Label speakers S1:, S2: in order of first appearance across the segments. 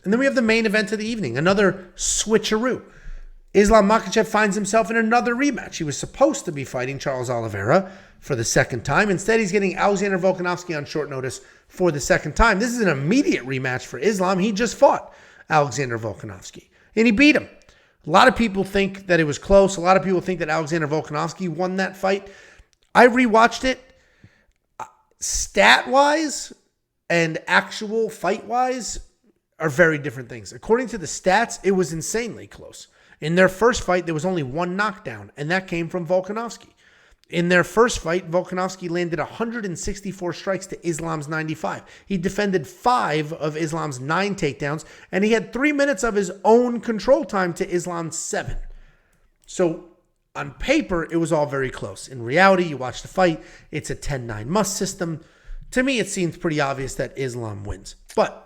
S1: And then we have the main event of the evening, another switcheroo. Islam Makhachev finds himself in another rematch. He was supposed to be fighting Charles Oliveira for the second time. Instead, he's getting Alexander Volkanovski on short notice for the second time. This is an immediate rematch for Islam. He just fought Alexander Volkanovski, and he beat him. A lot of people think that it was close. A lot of people think that Alexander Volkanovski won that fight. I rewatched it. Stat-wise and actual fight-wise are very different things. According to the stats, it was insanely close. In their first fight, there was only one knockdown, and that came from Volkanovski. In their first fight, Volkanovski landed 164 strikes to Islam's 95. He defended 5 of Islam's 9 takedowns, and he had 3 minutes of his own control time to Islam's 7. So on paper, it was all very close. In reality, you watch the fight, it's a 10-9 must system. To me, it seems pretty obvious that Islam wins. But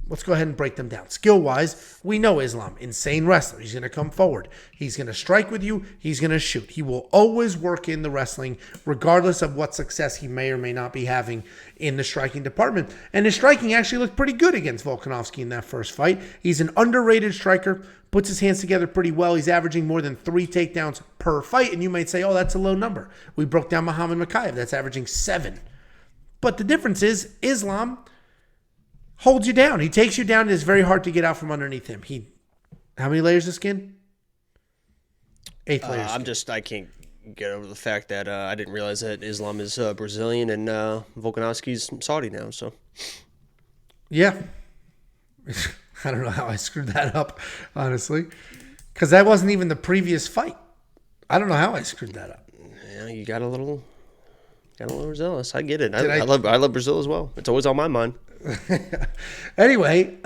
S1: let's go ahead and break them down. Skill-wise, we know Islam. Insane wrestler. He's going to come forward. He's going to strike with you. He's going to shoot. He will always work in the wrestling, regardless of what success he may or may not be having in the striking department. And his striking actually looked pretty good against Volkanovski in that first fight. He's an underrated striker, puts his hands together pretty well. He's averaging more than 3 takedowns per fight. And you might say, oh, that's a low number. We broke down Muhammad Makhachev. That's averaging 7. But the difference is Islam holds you down. He takes you down. It's very hard to get out from underneath him. How many layers of skin? 8 layers. I can't get over the fact that I didn't realize that Islam is Brazilian and Volkanovski's Saudi now. So, yeah, I don't know how I screwed that up, honestly, because that wasn't even the previous fight. I don't know how I screwed that up.
S2: Yeah, you got a little overzealous. I get it. I love Brazil as well. It's always on my mind.
S1: Anyway,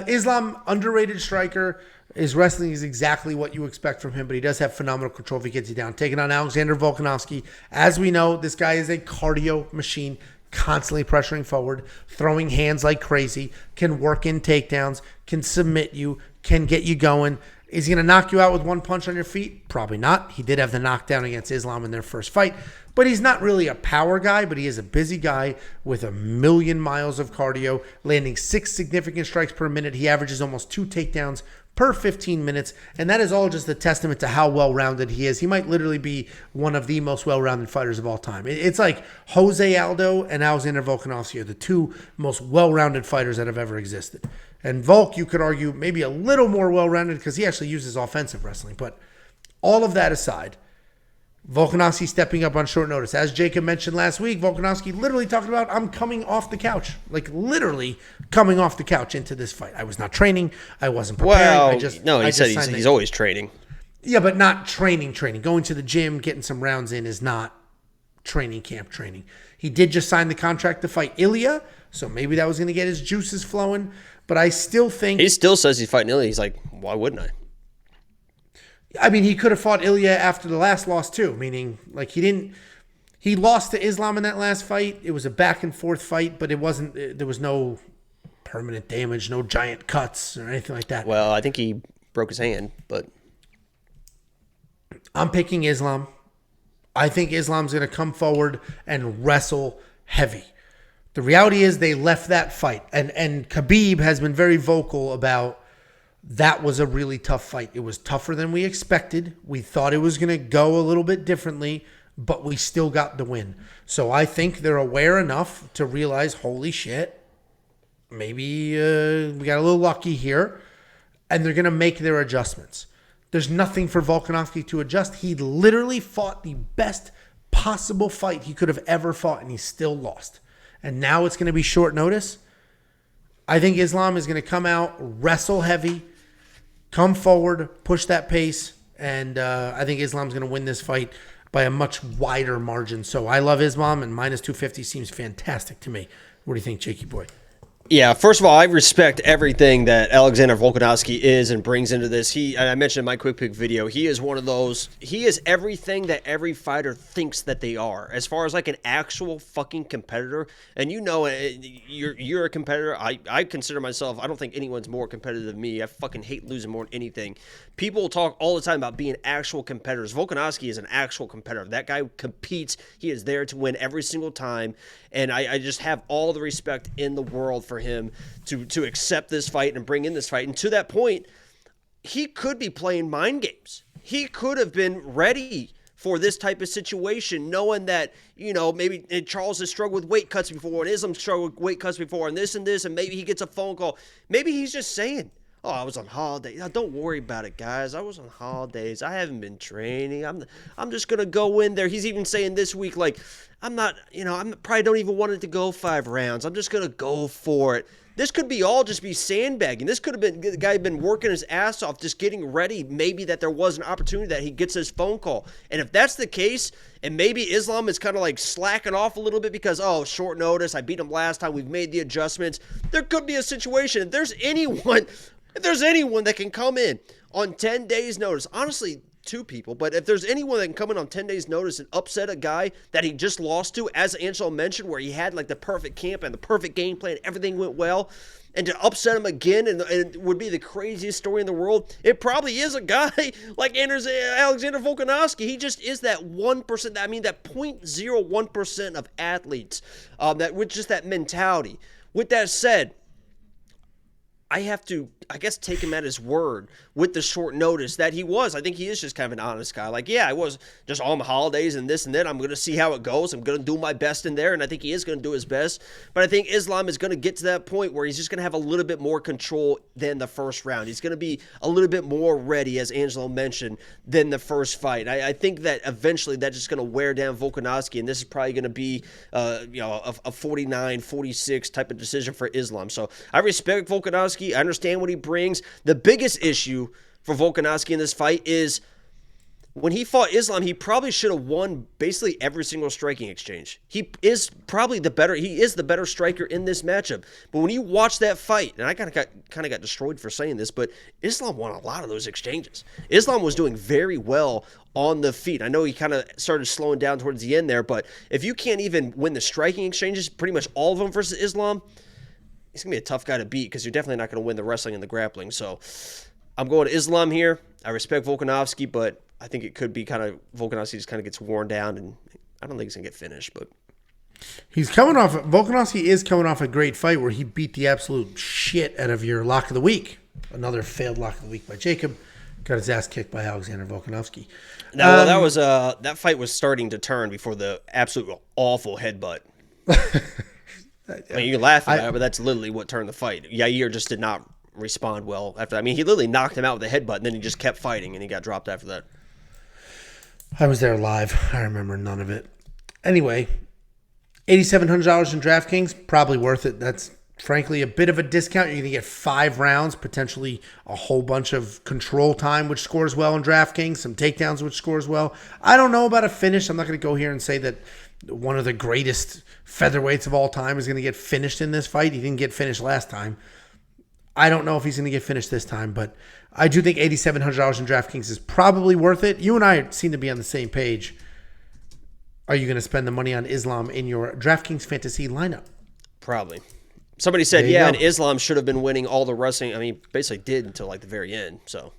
S1: Islam, underrated striker. His wrestling is exactly what you expect from him, but he does have phenomenal control if he gets you down. Taking on Alexander Volkanovski. As we know, this guy is a cardio machine, constantly pressuring forward, throwing hands like crazy, can work in takedowns, can submit you, can get you going. Is he going to knock you out with one punch on your feet? Probably not. He did have the knockdown against Islam in their first fight. But he's not really a power guy, but he is a busy guy with 1,000,000 miles of cardio, landing 6 significant strikes per minute. He averages almost 2 takedowns per 15 minutes, and that is all just a testament to how well-rounded he is. He might literally be one of the most well-rounded fighters of all time. It's like Jose Aldo and Alexander Volkanovski are the 2 most well-rounded fighters that have ever existed. And Volk, you could argue, maybe a little more well-rounded because he actually uses offensive wrestling. But all of that aside, Volkanovski stepping up on short notice. As Jacob mentioned last week, Volkanovski literally talking about, I'm coming off the couch. Like literally coming off the couch into this fight. I was not training. I wasn't preparing.
S2: Well, he said he's always training.
S1: Yeah, but not training. Going to the gym, getting some rounds in is not training camp training. He did just sign the contract to fight Ilya, so maybe that was going to get his juices flowing. But I still think...
S2: He still says he's fighting Ilya. He's like, why wouldn't I?
S1: I mean, he could have fought Ilya after the last loss too, meaning like he lost to Islam in that last fight. It was a back and forth fight, but there was no permanent damage, no giant cuts or anything like that.
S2: Well, I think he broke his hand, but
S1: I'm picking Islam. I think Islam's going to come forward and wrestle heavy. The reality is they left that fight, and Khabib has been very vocal about that was a really tough fight. It was tougher than we expected. We thought it was going to go a little bit differently, but we still got the win. So I think they're aware enough to realize, holy shit, maybe we got a little lucky here, and they're going to make their adjustments. There's nothing for Volkanovski to adjust. He literally fought the best possible fight he could have ever fought, and he still lost. And now it's going to be short notice. I think Islam is going to come out, wrestle heavy, come forward, push that pace, and I think Islam's going to win this fight by a much wider margin. So I love Islam, and minus 250 seems fantastic to me. What do you think, Jakey boy?
S2: Yeah, first of all, I respect everything that Alexander Volkanovski is and brings into this. I mentioned in my quick pick video, he is one of those, he is everything that every fighter thinks that they are. As far as like an actual fucking competitor, and you know, you're a competitor. I consider myself, I don't think anyone's more competitive than me. I fucking hate losing more than anything. People talk all the time about being actual competitors. Volkanovski is an actual competitor. That guy competes. He is there to win every single time. And I just have all the respect in the world for for him to accept this fight and bring in this fight. And to that point, he could be playing mind games. He could have been ready for this type of situation, knowing that, maybe Charles has struggled with weight cuts before, and Islam struggled with weight cuts before, and this, and maybe he gets a phone call. Maybe he's just saying, oh, I was on holiday. Now, don't worry about it, guys. I was on holidays. I haven't been training. I'm just going to go in there. He's even saying this week, like, I'm probably don't even want it to go 5 rounds. I'm just going to go for it. This could be all just be sandbagging. This could have been the guy been working his ass off, just getting ready. Maybe that there was an opportunity that he gets his phone call. And if that's the case, and maybe Islam is kind of like slacking off a little bit because, short notice, I beat him last time, we've made the adjustments. There could be a situation. If there's anyone that can come in on 10 days notice, honestly, 2 people, but if there's anyone that can come in on 10 days notice and upset a guy that he just lost to, as Angelo mentioned, where he had like the perfect camp and the perfect game plan, everything went well, and to upset him again and it would be the craziest story in the world, it probably is a guy like Alexander Volkanovski. He just is that 1%, that 0.01% of athletes that with just that mentality. With that said, I have to, I guess, take him at his word with the short notice that he was. I think he is just kind of an honest guy. Like, yeah, I was just on the holidays and this and that. I'm going to see how it goes. I'm going to do my best in there, and I think he is going to do his best. But I think Islam is going to get to that point where he's just going to have a little bit more control than the first round. He's going to be a little bit more ready, as Angelo mentioned, than the first fight. I think that eventually that's just going to wear down Volkanovski, and this is probably going to be a 49-46 type of decision for Islam. So I respect Volkanovski. I understand what he brings. The biggest issue for Volkanovski in this fight is when he fought Islam, he probably should have won basically every single striking exchange. He is the better striker in this matchup. But when you watch that fight, and I kind of got destroyed for saying this, but Islam won a lot of those exchanges. Islam was doing very well on the feet. I know he kind of started slowing down towards the end there, but if you can't even win the striking exchanges, pretty much all of them versus Islam, he's going to be a tough guy to beat because you're definitely not going to win the wrestling and the grappling. So I'm going to Islam here. I respect Volkanovski, but I think it could be kind of Volkanovski just kind of gets worn down, and I don't think he's going to get finished. But
S1: Volkanovski is coming off a great fight where he beat the absolute shit out of your lock of the week. Another failed lock of the week by Jacob. Got his ass kicked by Alexander Volkanovski.
S2: No, that fight was starting to turn before the absolute awful headbutt. I mean, you can laugh at that, but that's literally what turned the fight. Yair just did not respond well after that. I mean, he literally knocked him out with a headbutt, and then he just kept fighting, and he got dropped after that.
S1: I was there live. I remember none of it. Anyway, $8,700 in DraftKings, probably worth it. That's frankly a bit of a discount. You're going to get 5 rounds, potentially a whole bunch of control time, which scores well in DraftKings, some takedowns, which scores well. I don't know about a finish. I'm not going to go here and say that one of the greatest featherweights of all time is going to get finished in this fight. He didn't get finished last time. I don't know if he's going to get finished this time, but I do think $8,700 in DraftKings is probably worth it. You and I seem to be on the same page. Are you going to spend the money on Islam in your DraftKings fantasy lineup?
S2: Probably. Somebody said, and Islam should have been winning all the wrestling. I mean, basically did until like the very end, so.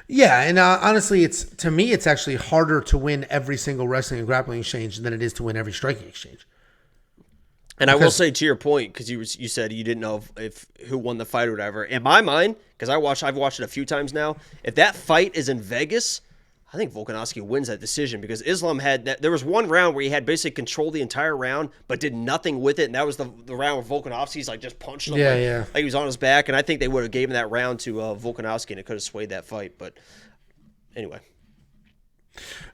S1: Yeah, and honestly, to me, it's actually harder to win every single wrestling and grappling exchange than it is to win every striking exchange.
S2: And I will say to your point, because you said you didn't know if who won the fight or whatever. In my mind, because I've watched it a few times now, if that fight is in Vegas, I think Volkanovski wins that decision because Islam there was one round where he had basically controlled the entire round but did nothing with it, and that was the round where Volkanovski's like just punched him like he was on his back, and I think they would have given that round to Volkanovski and it could have swayed that fight. But anyway.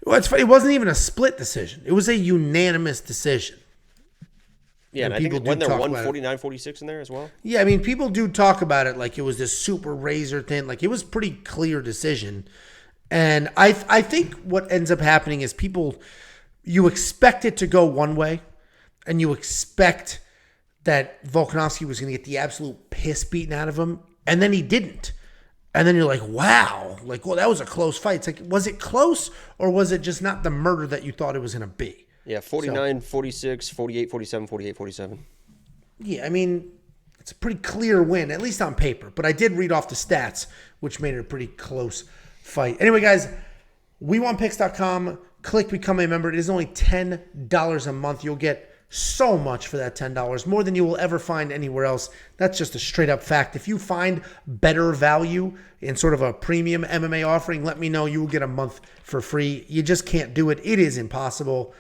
S1: Well, it's funny. It wasn't even a split decision. It was a unanimous decision.
S2: Yeah, and I think when there 149-46 in there as well.
S1: Yeah, I mean, people do talk about it like it was this super razor thin. Like, it was a pretty clear decision. And I think what ends up happening is you expect it to go one way, and you expect that Volkanovski was going to get the absolute piss beaten out of him, and then he didn't. And then you're like, wow, like, well, that was a close fight. It's like, was it close, or was it just not the murder that you thought it was going to be?
S2: Yeah, 49-46, 48-47, 48-47.
S1: Yeah, I mean, it's a pretty clear win, at least on paper. But I did read off the stats, which made it a pretty close fight. Anyway, guys, WeWantPicks.com. Click Become a Member. It is only $10 a month. You'll get so much for that $10, more than you will ever find anywhere else. That's just a straight up fact. If you find better value in sort of a premium MMA offering, let me know. You will get a month for free. You just can't do it. It is impossible.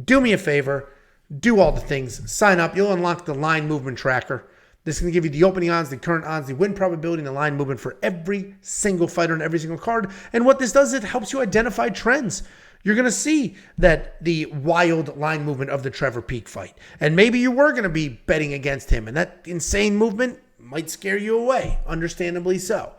S1: Do me a favor. Do all the things. Sign up. You'll unlock the line movement tracker. This is going to give you the opening odds, the current odds, the win probability, and the line movement for every single fighter and every single card. And what this does, it helps you identify trends. You're going to see that the wild line movement of the Trevor Peek fight. And maybe you were going to be betting against him, and that insane movement might scare you away, understandably so.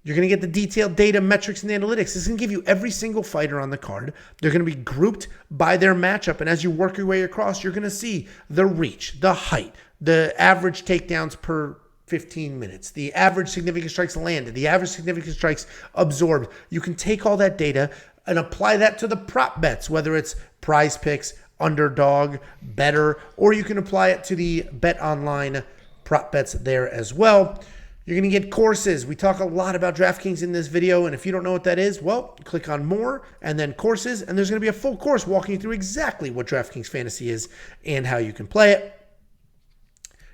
S1: You're going to get the detailed data, metrics, and analytics. This is going to give you every single fighter on the card. They're going to be grouped by their matchup. And as you work your way across, you're going to see the reach, the height, the average takedowns per 15 minutes, the average significant strikes landed, the average significant strikes absorbed. You can take all that data and apply that to the prop bets, whether it's Prize Picks, Underdog, Better, or you can apply it to the Bet Online prop bets there as well. You're going to get courses. We talk a lot about DraftKings in this video, and if you don't know what that is, well, click on More and then Courses, and there's going to be a full course walking you through exactly what DraftKings Fantasy is and how you can play it.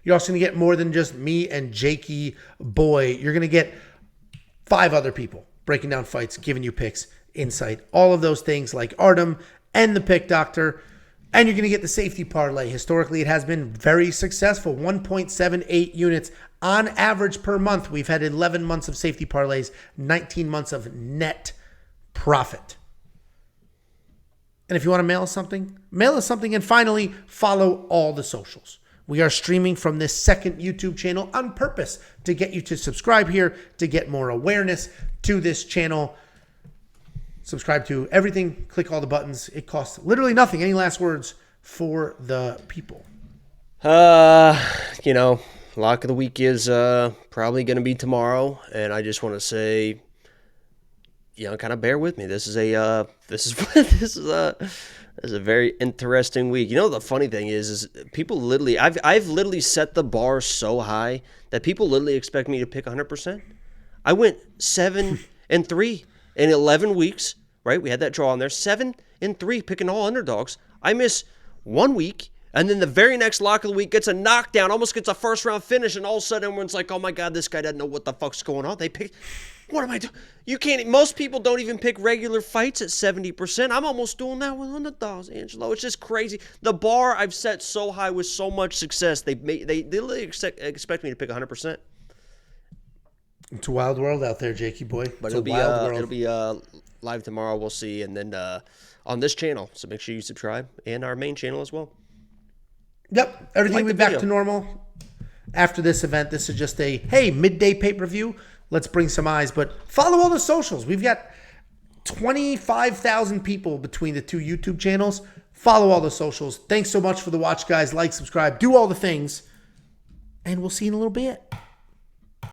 S1: You're also going to get more than just me and Jakey Boy. You're going to get 5 other people breaking down fights, giving you picks, insight, all of those things like Artem and the Pick Doctor. And you're going to get the safety parlay. Historically, it has been very successful. 1.78 units on average per month. We've had 11 months of safety parlays, 19 months of net profit. And if you want to mail us something, mail us something. And finally, follow all the socials. We are streaming from this second YouTube channel on purpose to get you to subscribe here, to get more awareness to this channel. Subscribe to everything. Click all the buttons. It costs literally nothing. Any last words for the people?
S2: Lock of the week is probably going to be tomorrow, and I just want to say, kind of bear with me. This is a very interesting week. The funny thing is people literally, I've literally set the bar so high that people literally expect me to pick 100%. I went 7-3 in 11 weeks, right? We had that draw on there. 7-3 picking all underdogs. I miss 1 week, and then the very next lock of the week gets a knockdown, almost gets a first round finish, and all of a sudden everyone's like, oh my God, this guy doesn't know what the fuck's going on. They picked, what am I doing? You can't, most people don't even pick regular fights at 70%. I'm almost doing that with underdogs, Angelo. It's just crazy. The bar I've set so high with so much success, they literally expect me to pick 100%.
S1: It's a wild world out there, Jakey Boy.
S2: But it'll be live tomorrow. We'll see, and then on this channel. So make sure you subscribe, and our main channel as well.
S1: Yep, everything will be back to normal after this event. This is just a midday pay-per-view. Let's bring some eyes, but follow all the socials. We've got 25,000 people between the two YouTube channels. Follow all the socials. Thanks so much for the watch, guys. Like, subscribe, do all the things, and we'll see you in a little bit.